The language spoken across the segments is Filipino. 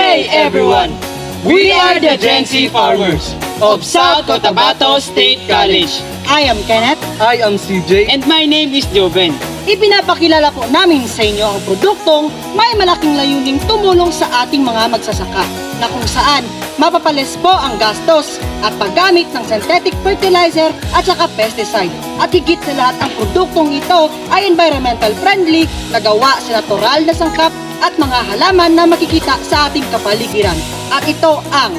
Hey everyone! We are the Gen Z farmers of South Cotabato State College. I am Kenneth. I am CJ. And my name is Joven. Ipinapakilala po namin sa inyo ang produktong may malaking layuning tumulong sa ating mga magsasaka na kung saan mapapalis po ang gastos at paggamit ng synthetic fertilizer at saka pesticide. At higit sa lahat, ang produktong ito ay environmental friendly, nagawa sa natural na sangkap at mga halaman na makikita sa ating kapaligiran. At ito ang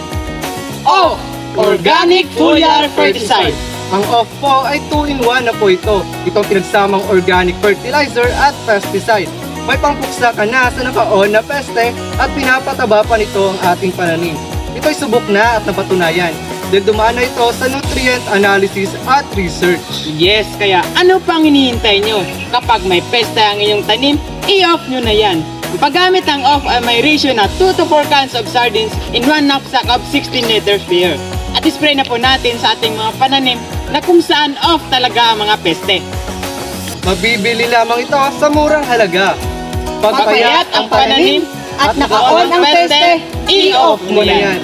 O! Organic Foliar Ferticide. Ang OFF po ay 2-in-1 na po ito. Itong pinagsamang organic fertilizer at pesticide. May pangpuksa ka na sa naka-on na peste at pinapataba pa nito ang ating pananim. Ito'y subok na at napatunayan. Dahil dumaan na ito sa nutrient analysis at research. Yes, kaya ano pang hinihintay nyo? Kapag may peste ang inyong tanim, i-off nyo na yan. Ang paggamit ng off ay may ratio na 2 to 4 cans of sardines in 1 knapsack of 16 liters per year. At ispray na po natin sa ating mga pananim na kung saan off talaga ang mga peste. Mabibili lamang ito sa murang halaga. Pagpayat ang pananim at naka-on ang peste, i-off mo na yan.